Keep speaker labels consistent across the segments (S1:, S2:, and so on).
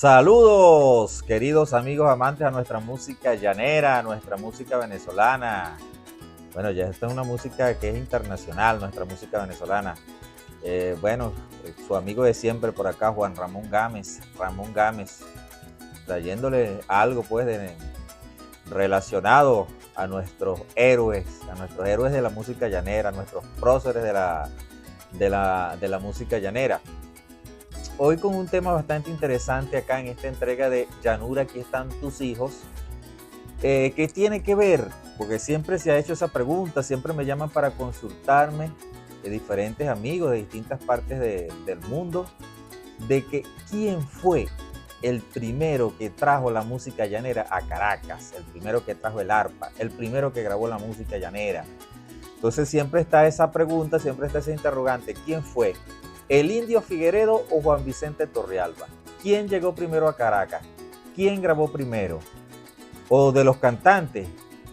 S1: Saludos, queridos amigos amantes a nuestra música llanera, a nuestra música venezolana. Bueno, ya esta es una música que es internacional, nuestra música venezolana. Bueno, su amigo de siempre por acá, Ramón Gámez, trayéndole algo pues relacionado a nuestros héroes de la música llanera, a nuestros próceres de la música llanera. Hoy con un tema bastante interesante acá en esta entrega de Llanura, aquí están tus hijos. ¿Qué tiene que ver? Porque siempre se ha hecho esa pregunta, siempre me llaman para consultarme de diferentes amigos de distintas partes del mundo, de que quién fue el primero que trajo la música llanera a Caracas, el primero que trajo el arpa, el primero que grabó la música llanera. Entonces siempre está esa pregunta, siempre está ese interrogante, ¿quién fue? ¿El Indio Figueredo o Juan Vicente Torrealba? ¿Quién llegó primero a Caracas? ¿Quién grabó primero? O de los cantantes,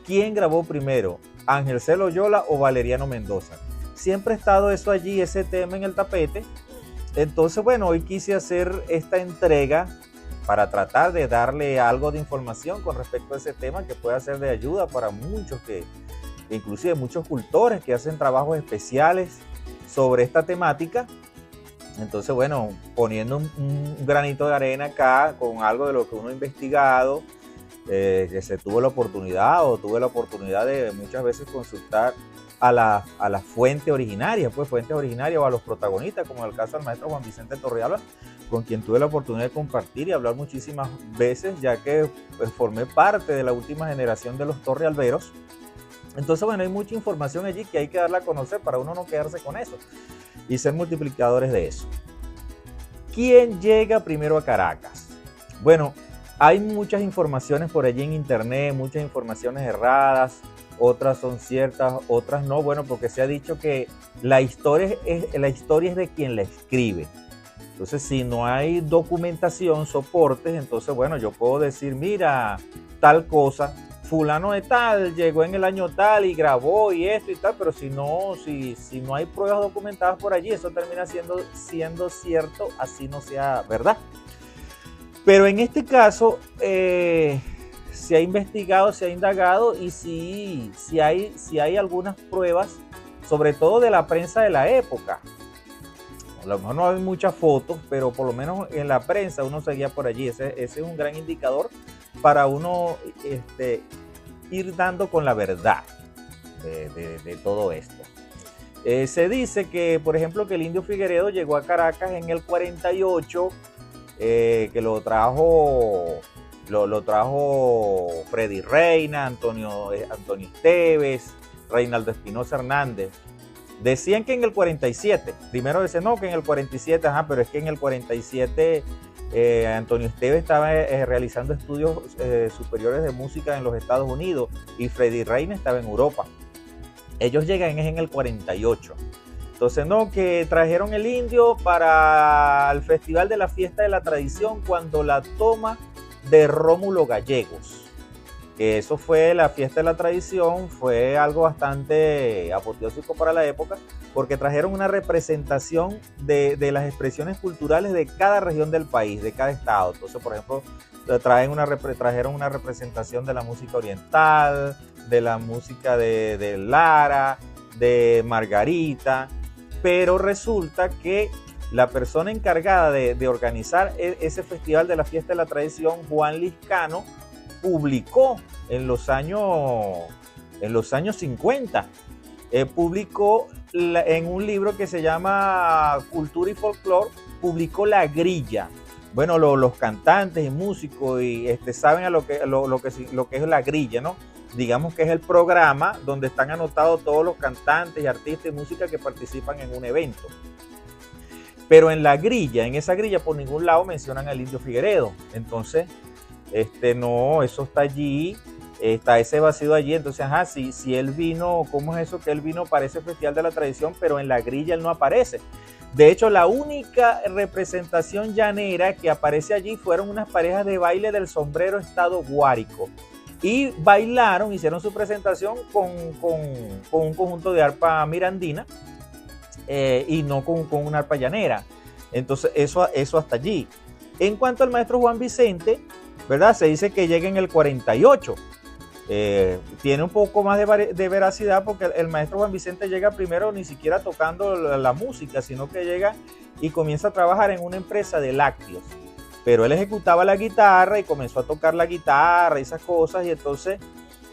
S1: ¿quién grabó primero? ¿Ángel C. Loyola o Valeriano Mendoza? Siempre ha estado eso allí, ese tema en el tapete. Entonces, bueno, hoy quise hacer esta entrega para tratar de darle algo de información con respecto a ese tema que pueda ser de ayuda para muchos, inclusive muchos cultores que hacen trabajos especiales sobre esta temática. Entonces, bueno, poniendo un granito de arena acá con algo de lo que uno ha investigado, que se tuvo la oportunidad o tuve la oportunidad de muchas veces consultar a la fuente originaria, pues fuentes originarias o a los protagonistas, como en el caso del maestro Juan Vicente Torrealba, con quien tuve la oportunidad de compartir y hablar muchísimas veces, ya que formé parte de la última generación de los torrealberos. Entonces, bueno, hay mucha información allí que hay que darla a conocer para uno no quedarse con eso y ser multiplicadores de eso. ¿Quién llega primero a Caracas? Bueno, hay muchas informaciones por allí en internet, muchas informaciones erradas, otras son ciertas, otras no. Bueno, porque se ha dicho que la historia es de quien la escribe. Entonces, si no hay documentación, soportes, entonces, bueno, yo puedo decir, mira, tal cosa, fulano de tal llegó en el año tal y grabó y esto y tal, pero si no hay pruebas documentadas por allí, eso termina siendo cierto, así no sea verdad. Pero en este caso se ha investigado, se ha indagado y sí hay algunas pruebas, sobre todo de la prensa de la época. A lo mejor no hay muchas fotos, pero por lo menos en la prensa uno seguía por allí. Ese es un gran indicador para uno ir dando con la verdad de todo esto. Se dice que, por ejemplo, que el Indio Figueredo llegó a Caracas en el 48, que lo trajo Freddy Reina, Antonio Esteves, Reinaldo Espinosa Hernández. Decían que en el 47, primero decían no, que en el 47, pero es que en el 47 Antonio Esteves estaba realizando estudios superiores de música en los Estados Unidos y Freddy Reina estaba en Europa. Ellos llegan en el 48. Entonces, no, que trajeron el indio para el Festival de la Fiesta de la Tradición cuando la toma de Rómulo Gallegos. Que eso fue la Fiesta de la Tradición, fue algo bastante apoteósico para la época, porque trajeron una representación de las expresiones culturales de cada región del país, de cada estado. Entonces, por ejemplo, trajeron una representación de la música oriental, de la música de Lara, de Margarita, pero resulta que la persona encargada de organizar ese Festival de la Fiesta de la Tradición, Juan Liscano, publicó en los años 50, publicó en un libro que se llama Cultura y Folclore, publicó La Grilla. Bueno, los cantantes y músicos saben lo que es La Grilla, ¿no? Digamos que es el programa donde están anotados todos los cantantes y artistas y música que participan en un evento. Pero en esa grilla por ningún lado mencionan al Indio Figueredo. Entonces, no, eso está allí, está ese vacío allí. Entonces, si él vino, ¿cómo es eso que él vino para ese Festival de la Tradición, pero en la grilla él no aparece? De hecho, la única representación llanera que aparece allí fueron unas parejas de baile del Sombrero Estado Guárico. Y bailaron, hicieron su presentación con un conjunto de arpa mirandina y no con una arpa llanera. Entonces, eso hasta allí. En cuanto al maestro Juan Vicente, ¿verdad? Se dice que llega en el 48. Tiene un poco más de veracidad porque el maestro Juan Vicente llega primero ni siquiera tocando la música, sino que llega y comienza a trabajar en una empresa de lácteos. Pero él ejecutaba la guitarra y comenzó a tocar la guitarra y esas cosas, y entonces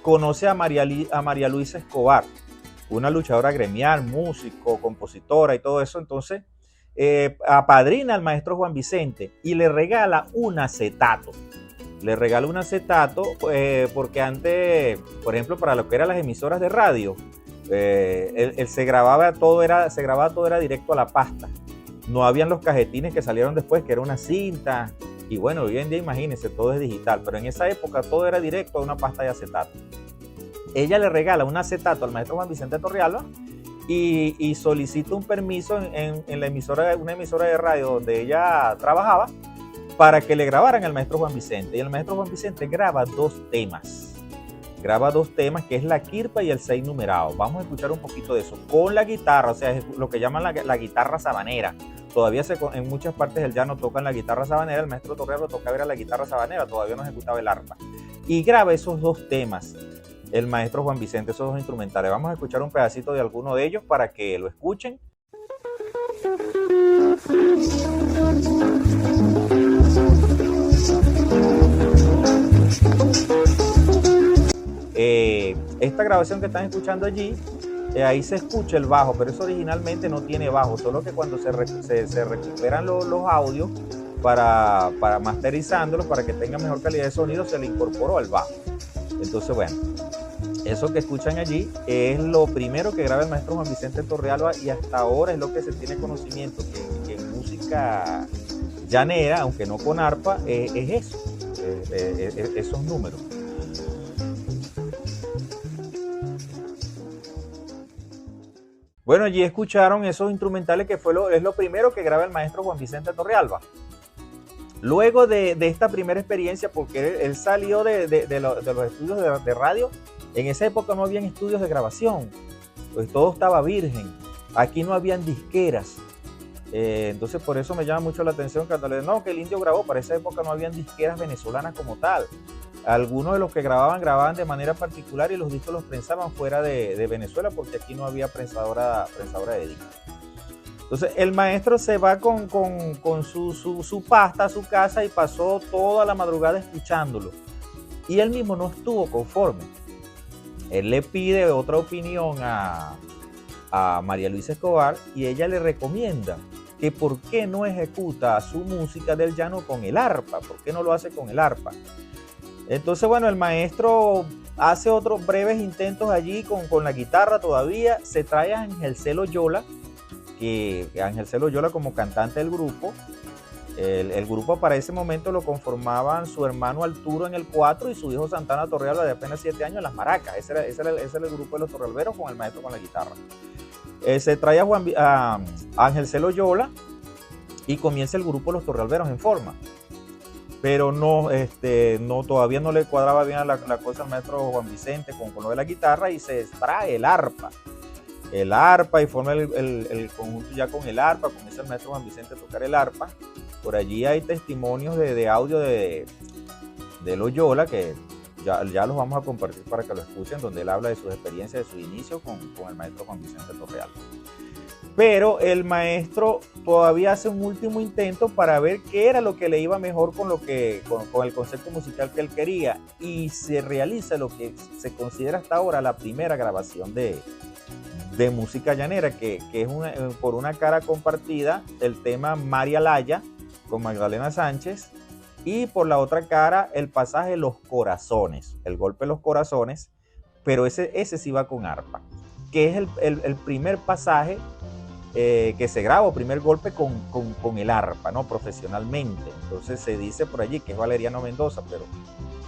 S1: conoce a María Luisa Escobar, una luchadora gremial, músico, compositora y todo eso. Entonces apadrina al maestro Juan Vicente y le regala un acetato. Le regala un acetato porque antes, por ejemplo, para lo que eran las emisoras de radio, se grababa todo era directo a la pasta. No habían los cajetines que salieron después, que era una cinta. Y bueno, hoy en día imagínense, todo es digital, pero en esa época todo era directo a una pasta de acetato. Ella le regala un acetato al maestro Juan Vicente Torrealba y solicita un permiso en una emisora de radio donde ella trabajaba, para que le grabaran al maestro Juan Vicente. Y el maestro Juan Vicente graba dos temas, que es La Quirpa y El Seis Numerado. Vamos a escuchar un poquito de eso, con la guitarra, o sea, es lo que llaman la guitarra sabanera. Todavía en muchas partes del llano tocan la guitarra sabanera, el maestro Torrealba tocaba era la guitarra sabanera, todavía no ejecutaba el arpa. Y graba esos dos temas, el maestro Juan Vicente, esos dos instrumentales. Vamos a escuchar un pedacito de alguno de ellos para que lo escuchen. Esta grabación que están escuchando allí, ahí se escucha el bajo, pero eso originalmente no tiene bajo, solo que cuando se recuperan los audios para masterizándolos, para que tenga mejor calidad de sonido, se le incorporó el bajo. Entonces, bueno, eso que escuchan allí es lo primero que graba el maestro Juan Vicente Torrealba, y hasta ahora es lo que se tiene conocimiento, que en música llanera, aunque no con arpa, es eso, esos números. Bueno, allí escucharon esos instrumentales, que es lo primero que graba el maestro Juan Vicente Torrealba. Luego de esta primera experiencia, porque él salió de los estudios de radio, en esa época no habían estudios de grabación, pues todo estaba virgen, aquí no habían disqueras. Entonces por eso me llama mucho la atención cuando le dicen, no, que el Indio grabó. Para esa época no habían disqueras venezolanas como tal. Algunos de los que grababan de manera particular, y los discos los prensaban fuera de Venezuela, porque aquí no había prensadora de discos. Entonces el maestro se va con su pasta a su casa y pasó toda la madrugada escuchándolo. Y él mismo no estuvo conforme. Él le pide otra opinión a María Luisa Escobar, y ella le recomienda que por qué no ejecuta su música del llano con el arpa, por qué no lo hace con el arpa. Entonces, bueno, el maestro hace otros breves intentos allí con la guitarra todavía, se trae a Ángel Celo Yola, que Ángel Celo Yola como cantante del grupo. El grupo para ese momento lo conformaban su hermano Arturo en el 4 y su hijo Santana Torrealba, de apenas 7 años, en las maracas. Ese era el grupo de los torrealberos, con el maestro con la guitarra. Se trae a Ángel Celo Yola y comienza el grupo Los Torrealberos en forma. Pero no, todavía no le cuadraba bien la cosa al maestro Juan Vicente con lo de la guitarra, y se trae el arpa y forma el conjunto ya con el arpa. Comienza el maestro Juan Vicente a tocar el arpa. Por allí hay testimonios de audio de Loyola, que ya los vamos a compartir para que lo escuchen, donde él habla de sus experiencias, de su inicio con el maestro Juan Vicente Torrealba. Pero el maestro todavía hace un último intento para ver qué era lo que le iba mejor con el concepto musical que él quería, y se realiza lo que se considera hasta ahora la primera grabación de música llanera, que es por una cara compartida el tema María Laya con Magdalena Sánchez, y por la otra cara el pasaje Los Corazones, el golpe de los corazones, pero ese sí va con arpa, que es el primer pasaje que se graba, primer golpe con el arpa, ¿no? Profesionalmente. Entonces se dice por allí que es Valeriano Mendoza, pero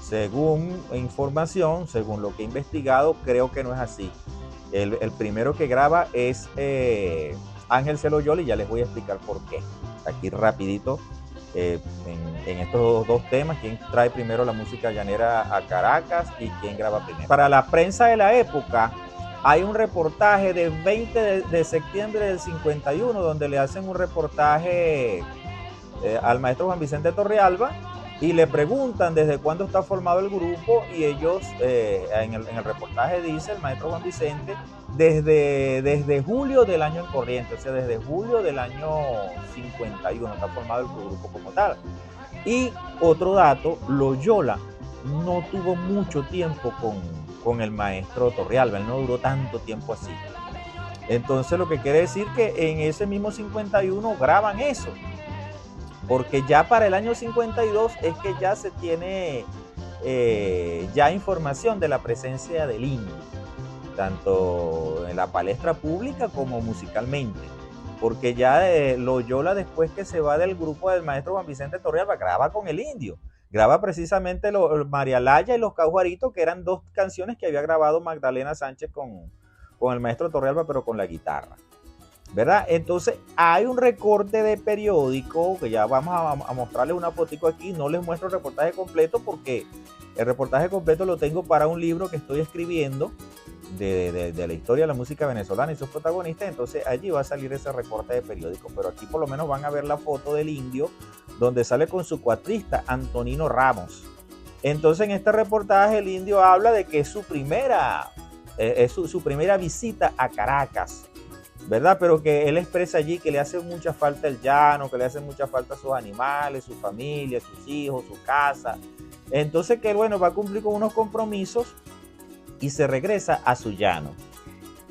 S1: según información, según lo que he investigado, creo que no es así. El primero que graba es Ángel Celo Yola, y ya les voy a explicar por qué. Aquí rapidito, en estos dos temas, quién trae primero la música llanera a Caracas y quién graba primero. Para la prensa de la época, hay un reportaje de 20 de septiembre del 51, donde le hacen un reportaje al maestro Juan Vicente Torrealba y le preguntan desde cuándo está formado el grupo y ellos, en el reportaje dice el maestro Juan Vicente, desde julio del año en corriente, o sea, desde julio del año 51 está formado el grupo como tal. Y otro dato, Loyola no tuvo mucho tiempo con el maestro Torrealba, él no duró tanto tiempo así. Entonces lo que quiere decir que en ese mismo 51 graban eso, porque ya para el año 52 es que ya se tiene ya información de la presencia del indio, tanto en la palestra pública como musicalmente, porque ya Loyola, después que se va del grupo del maestro Juan Vicente Torrealba, graba con el indio, graba precisamente María Laya y Los Caujuaritos, que eran dos canciones que había grabado Magdalena Sánchez con el maestro Torrealba, pero con la guitarra, ¿verdad? Entonces hay un recorte de periódico, que ya vamos a mostrarles una fotico aquí, no les muestro el reportaje completo porque el reportaje completo lo tengo para un libro que estoy escribiendo de la historia de la música venezolana y sus protagonistas, entonces allí va a salir ese recorte de periódico, pero aquí por lo menos van a ver la foto del indio, donde sale con su cuatrista, Antonino Ramos. Entonces en este reportaje el indio habla de que es su primera visita a Caracas, ¿verdad? Pero que él expresa allí que le hace mucha falta el llano, que le hace mucha falta sus animales, su familia, sus hijos, su casa. Entonces que él, bueno, va a cumplir con unos compromisos y se regresa a su llano.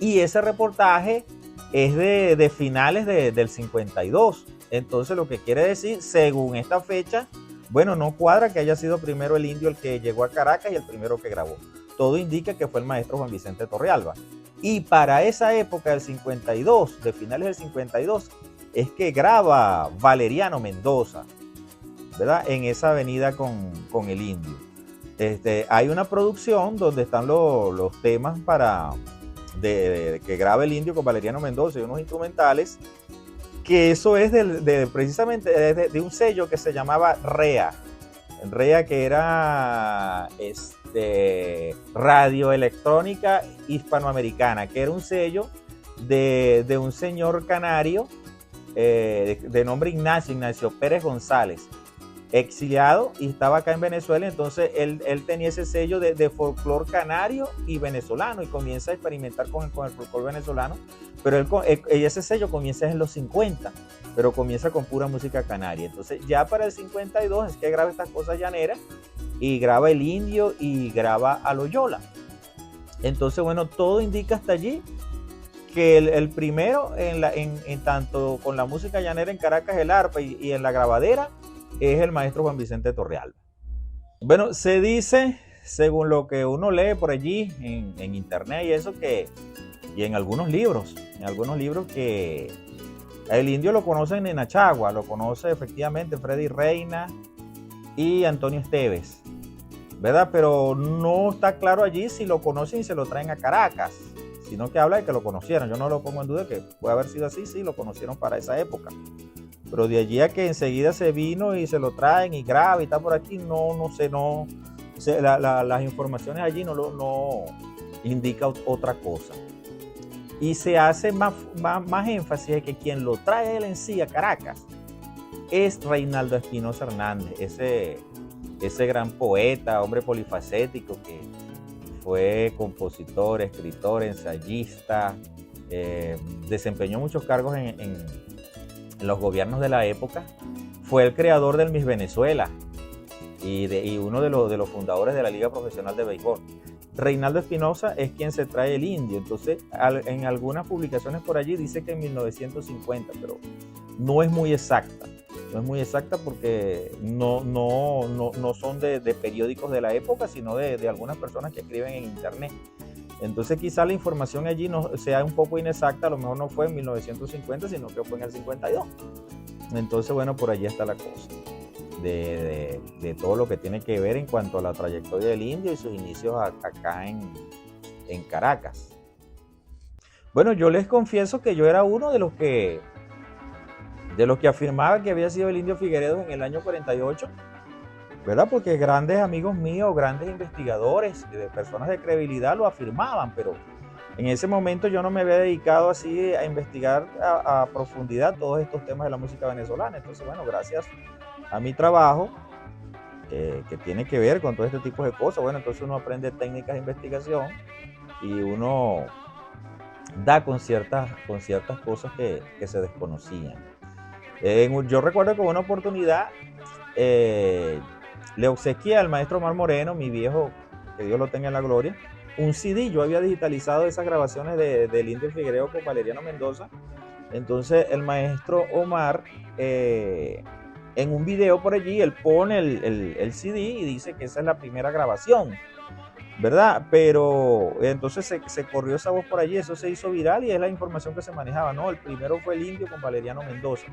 S1: Y ese reportaje es de finales del 52. Entonces lo que quiere decir, según esta fecha, bueno, no cuadra que haya sido primero el indio el que llegó a Caracas y el primero que grabó. Todo indica que fue el maestro Juan Vicente Torrealba. Y para esa época del 52, de finales del 52, es que graba Valeriano Mendoza, ¿verdad? En esa avenida con el indio. Hay una producción donde están los temas que graba el indio con Valeriano Mendoza y unos instrumentales, que eso es precisamente de un sello que se llamaba REA. REA, que era Radioelectrónica Hispanoamericana, que era un sello de un señor canario de nombre Ignacio Pérez González, exiliado, y estaba acá en Venezuela. Entonces él tenía ese sello de folclor canario y venezolano y comienza a experimentar con el folclor venezolano, pero ese sello comienza en los 50, pero comienza con pura música canaria. Entonces ya para el 52 es que graba estas cosas llaneras y graba el indio y graba a Loyola. Entonces, bueno, todo indica hasta allí que el primero en tanto con la música llanera en Caracas, el arpa, y en la grabadera, es el maestro Juan Vicente Torrealba. Bueno, se dice, según lo que uno lee por allí en internet y eso, y en algunos libros que el indio lo conocen en Achagua, lo conoce efectivamente Freddy Reina y Antonio Esteves, ¿verdad? Pero no está claro allí si lo conocen y se lo traen a Caracas, sino que habla de que lo conocieron. Yo no lo pongo en duda, que puede haber sido así, sí, lo conocieron para esa época. Pero de allí a que enseguida se vino y se lo traen y graba y está por aquí, no sé, las informaciones allí no indican otra cosa. Y se hace más énfasis de que quien lo trae él en sí a Caracas es Reinaldo Espinosa Hernández, ese gran poeta, hombre polifacético que fue compositor, escritor, ensayista, desempeñó muchos cargos en los gobiernos de la época. Fue el creador del Miss Venezuela y uno de los fundadores de la Liga Profesional de Béisbol. Reinaldo Espinosa es quien se trae el indio. Entonces, en algunas publicaciones por allí dice que en 1950, pero no es muy exacta. No es muy exacta porque no son de periódicos de la época, sino de algunas personas que escriben en internet. Entonces quizá la información allí no sea un poco inexacta, a lo mejor no fue en 1950, sino que fue en el 52. Entonces, bueno, por allí está la cosa de todo lo que tiene que ver en cuanto a la trayectoria del indio y sus inicios acá en Caracas. Bueno, yo les confieso que yo era uno de los que afirmaba que había sido el indio Figueredo en el año 48, ¿verdad? Porque grandes amigos míos, grandes investigadores, personas de credibilidad lo afirmaban, pero En ese momento yo no me había dedicado así a investigar a profundidad todos estos temas de la música venezolana. Entonces, bueno, gracias a mi trabajo, que tiene que ver con todo este tipo de cosas, bueno, entonces uno aprende técnicas de investigación y uno da con ciertas cosas que se desconocían. Yo recuerdo que una oportunidad le obsequié al maestro Omar Moreno, mi viejo, que Dios lo tenga en la gloria, un CD. Yo había digitalizado esas grabaciones de Indio Figueiredo con Valeriano Mendoza. Entonces el maestro Omar, en un video por allí, él pone el CD y dice que esa es la primera grabación, ¿verdad? Pero entonces se corrió esa voz por allí, eso se hizo viral y es la información que se manejaba. No, el primero fue el Indio con Valeriano Mendoza.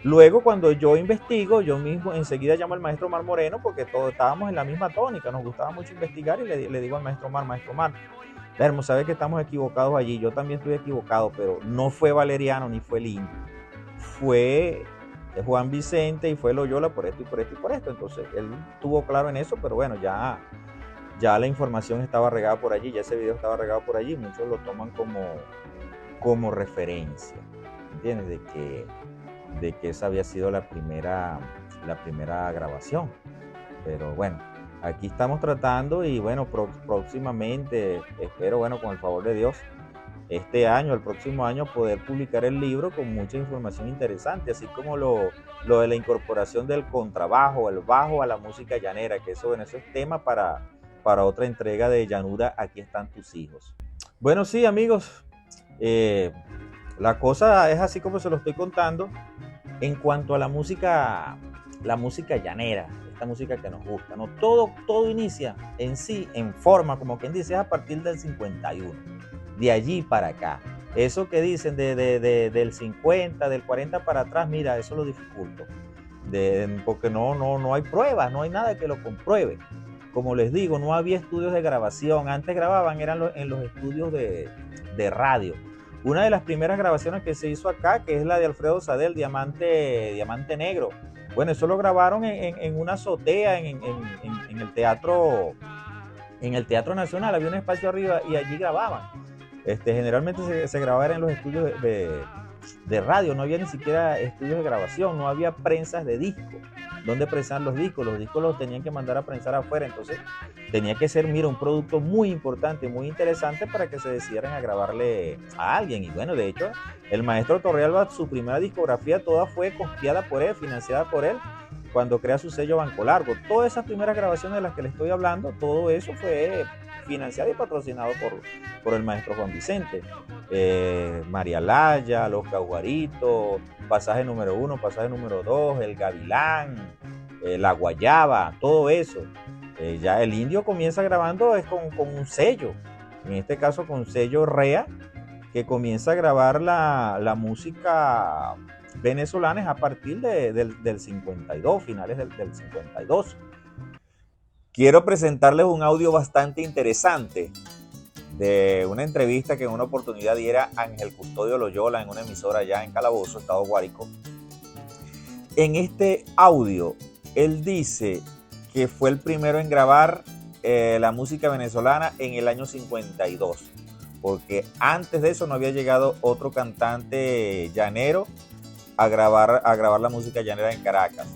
S1: Luego, cuando yo investigo, yo mismo enseguida llamo al maestro Omar Moreno, porque todos estábamos en la misma tónica, nos gustaba mucho investigar, y le digo al maestro Omar, Lermo, sabes que estamos equivocados allí, yo también estoy equivocado, pero no fue Valeriano ni fue el Indio, fue Juan Vicente y fue Loyola por esto y por esto y por esto. Entonces él tuvo claro en eso, pero bueno, ya la información estaba regada por allí, ya ese video estaba regado por allí, muchos lo toman como referencia, ¿entiendes? De que esa había sido la primera grabación. Pero bueno, aquí estamos tratando y bueno, próximamente, espero, bueno, con el favor de Dios, este año, el próximo año, poder publicar el libro con mucha información interesante, así como lo de la incorporación del contrabajo, el bajo a la música llanera, que eso es tema para otra entrega de Llanura, aquí están tus hijos. Bueno, sí, amigos, la cosa es así como se lo estoy contando. En cuanto a la música llanera, esta música que nos gusta, ¿no? Todo inicia en sí, en forma, como quien dice, es a partir del 51, de allí para acá. Eso que dicen del 50, del 40 para atrás, mira, eso lo dificulto, porque no hay pruebas, no hay nada que lo compruebe. Como les digo, no había estudios de grabación, antes grababan en los estudios de radio. Una de las primeras grabaciones que se hizo acá, que es la de Alfredo Sadel, Diamante Negro. Bueno, eso lo grabaron en una azotea en el Teatro Nacional. Había un espacio arriba y allí grababan. Generalmente se grababa en los estudios de radio, no había ni siquiera estudios de grabación, no había prensas de disco. ¿Dónde prensar los discos? Los discos los tenían que mandar a prensar afuera, entonces tenía que ser, mira, un producto muy importante, muy interesante para que se decidieran a grabarle a alguien. Y bueno, de hecho, el maestro Torrealba, su primera discografía toda fue costeada por él, financiada por él, cuando crea su sello Banco Largo. Todas esas primeras grabaciones de las que le estoy hablando, todo eso fue financiado y patrocinado por el maestro Juan Vicente. María Laya, Los Caguaritos, Pasaje número 1, Pasaje número 2, El Gavilán, La Guayaba, todo eso. Ya el Indio comienza grabando es con un sello, en este caso con sello REA, que comienza a grabar la música venezolana a partir del 52, finales del 52. Quiero presentarles un audio bastante interesante de una entrevista que en una oportunidad diera Ángel Custodio Loyola en una emisora allá en Calabozo, Estado Guárico. En este audio, él dice que fue el primero en grabar la música venezolana en el año 52, porque antes de eso no había llegado otro cantante llanero a grabar la música llanera en Caracas.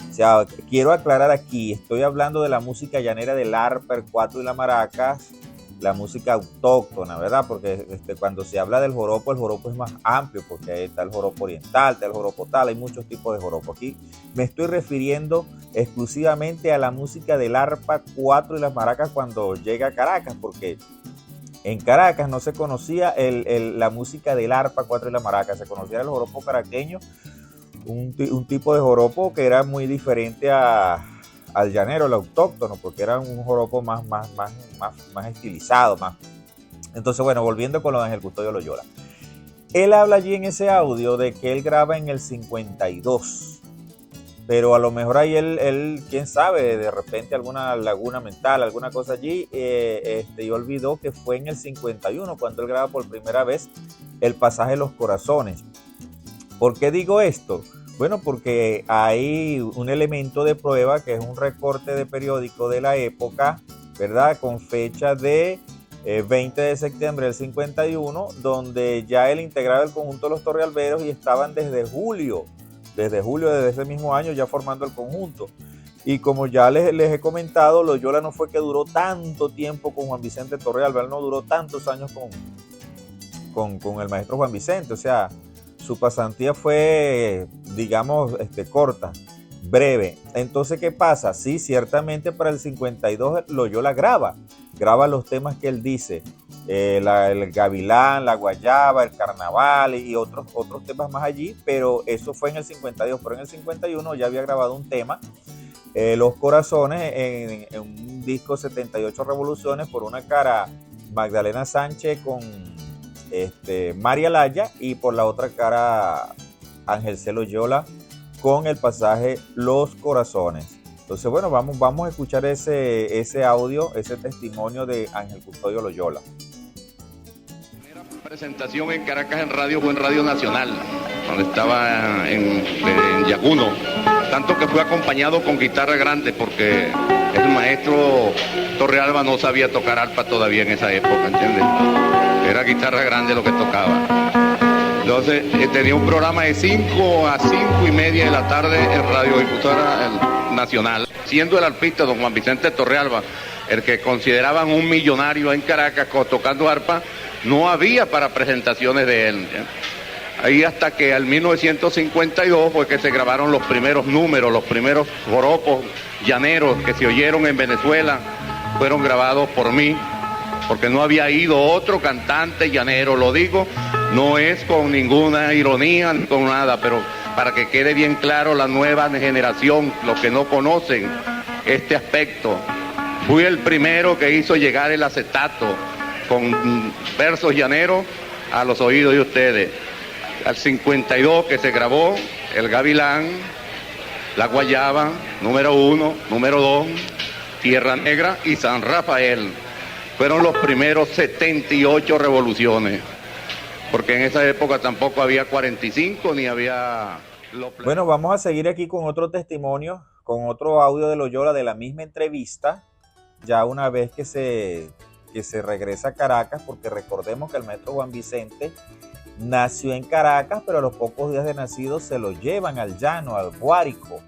S1: O sea, quiero aclarar aquí, estoy hablando de la música llanera del arpa, el cuatro y la maracas, la música autóctona, ¿verdad? Porque cuando se habla del joropo, el joropo es más amplio, porque ahí está el joropo oriental, está el joropo tal, hay muchos tipos de joropo. Aquí me estoy refiriendo exclusivamente a la música del arpa, cuatro y las maracas cuando llega a Caracas, porque en Caracas no se conocía la música del arpa, cuatro y la maraca, se conocía el joropo caraqueño, un tipo de joropo que era muy diferente al llanero, el autóctono, porque era un joropo más estilizado, más. Entonces, bueno, volviendo con lo de Ángel Custodio Loyola. Él habla allí en ese audio de que él graba en el 52, pero a lo mejor ahí él quién sabe, de repente alguna laguna mental, alguna cosa allí, y olvidó que fue en el 51 cuando él graba por primera vez el Pasaje de los Corazones. ¿Por qué digo esto? Bueno, porque hay un elemento de prueba que es un recorte de periódico de la época, ¿verdad? Con fecha de 20 de septiembre del 51, donde ya él integraba el conjunto de los Torrealberos y estaban desde julio de ese mismo año ya formando el conjunto. Y como ya les he comentado, Loyola no fue que duró tanto tiempo con Juan Vicente Torrealba, él no duró tantos años con el maestro Juan Vicente, o sea, su pasantía fue, digamos, corta, breve. Entonces, ¿qué pasa? Sí, ciertamente para el 52 Loyola graba los temas que él dice, el Gavilán, la Guayaba, el Carnaval y otros temas más allí, pero eso fue en el 52, pero en el 51 ya había grabado un tema, Los Corazones, en un disco 78 revoluciones, por una cara Magdalena Sánchez con María Laya y por la otra cara Ángel C. Loyola con el pasaje Los Corazones. Entonces, bueno, vamos a escuchar ese audio, ese testimonio de Ángel Custodio Loyola.
S2: La primera presentación en Caracas en radio fue en Radio Nacional, cuando estaba en Yacuno, tanto que fue acompañado con guitarra grande, porque el maestro Torrealba no sabía tocar arpa todavía en esa época, ¿entiendes? Era guitarra grande lo que tocaba. Entonces tenía un programa de 5 a 5 y media de la tarde en Radio Difusora Nacional, siendo el arpista don Juan Vicente Torrealba el que consideraban un millonario en Caracas tocando arpa. No había para presentaciones de él, ¿ya? Ahí hasta que al 1952 fue que se grabaron los primeros números, los primeros joropos llaneros que se oyeron en Venezuela, fueron grabados por mí, porque no había ido otro cantante llanero, lo digo, no es con ninguna ironía ni con nada, pero para que quede bien claro la nueva generación, los que no conocen este aspecto. Fui el primero que hizo llegar el acetato con versos llaneros a los oídos de ustedes. Al 52 que se grabó El Gavilán, La Guayaba, número 1, número 2, Tierra Negra y San Rafael. Fueron los primeros 78 revoluciones, porque en esa época tampoco había 45 ni había...
S1: Bueno, vamos a seguir aquí con otro testimonio, con otro audio de Loyola de la misma entrevista, ya una vez que se regresa a Caracas, porque recordemos que el maestro Juan Vicente nació en Caracas, pero a los pocos días de nacido se lo llevan al llano, al Guárico.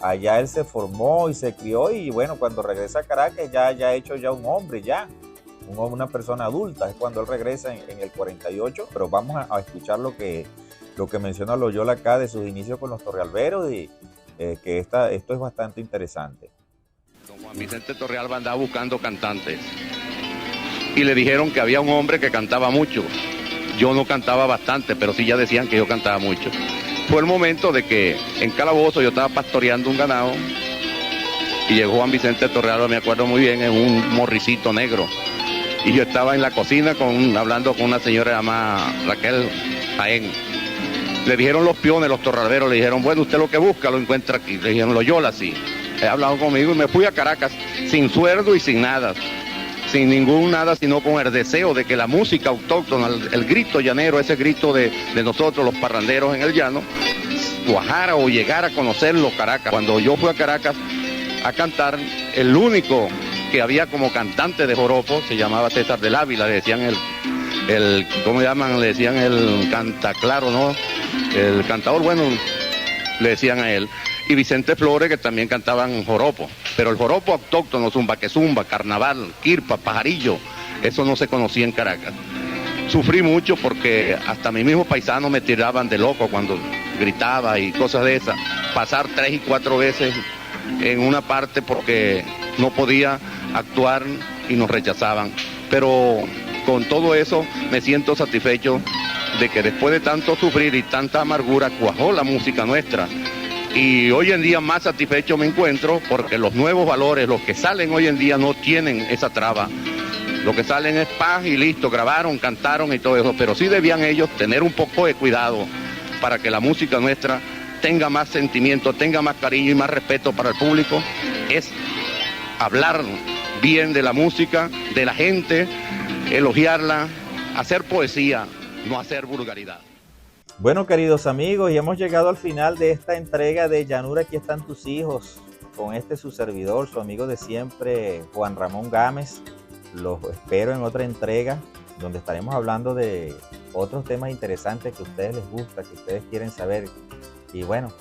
S1: Allá él se formó y se crió, y bueno, cuando regresa a Caracas ya hecho ya un hombre, una persona adulta, es cuando él regresa en el 48, pero vamos a escuchar lo que menciona Loyola acá de sus inicios con los Torrealberos, y que esto es bastante interesante.
S2: Don Juan Vicente Torrealba andaba buscando cantantes y le dijeron que había un hombre que cantaba mucho. Yo no cantaba bastante, pero sí ya decían que yo cantaba mucho. Fue el momento de que en Calabozo yo estaba pastoreando un ganado y llegó Juan Vicente Torrealba, me acuerdo muy bien, en un morricito negro. Y yo estaba en la cocina hablando con una señora llamada Raquel Jaén. Le dijeron los peones, los torralberos, le dijeron, bueno, usted lo que busca lo encuentra aquí. Le dijeron, Loyola, sí. He hablado conmigo y me fui a Caracas sin sueldo y sin nada. Sin ningún nada, sino con el deseo de que la música autóctona, el grito llanero, ese grito de nosotros los parranderos en el llano, cuajara o llegara a conocerlo Caracas. Cuando yo fui a Caracas a cantar, el único que había como cantante de joropo se llamaba César del Ávila, le decían ¿cómo llaman? Le decían el cantaclaro, ¿no? El cantador, bueno, le decían a él. Y Vicente Flores, que también cantaban joropo. Pero el joropo autóctono, zumba que zumba, carnaval, quirpa, pajarillo, eso no se conocía en Caracas. Sufrí mucho porque hasta mis mismos paisanos me tiraban de loco cuando gritaba y cosas de esas. Pasar 3 y 4 veces en una parte porque no podía actuar y nos rechazaban. Pero con todo eso me siento satisfecho de que después de tanto sufrir y tanta amargura cuajó la música nuestra. Y hoy en día más satisfecho me encuentro porque los nuevos valores, los que salen hoy en día no tienen esa traba. Lo que salen es paz y listo, grabaron, cantaron y todo eso, pero sí debían ellos tener un poco de cuidado para que la música nuestra tenga más sentimiento, tenga más cariño y más respeto para el público. Es hablar bien de la música, de la gente, elogiarla, hacer poesía, no hacer vulgaridad.
S1: Bueno, queridos amigos, y hemos llegado al final de esta entrega de Llanura, aquí están tus hijos, con su servidor, su amigo de siempre, Juan Ramón Gámez. los espero en otra entrega donde estaremos hablando de otros temas interesantes que a ustedes les gusta, que ustedes quieren saber. Y bueno,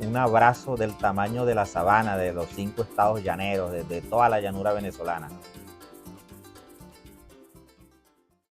S1: un abrazo del tamaño de la sabana, de los 5 estados llaneros, de toda la llanura venezolana.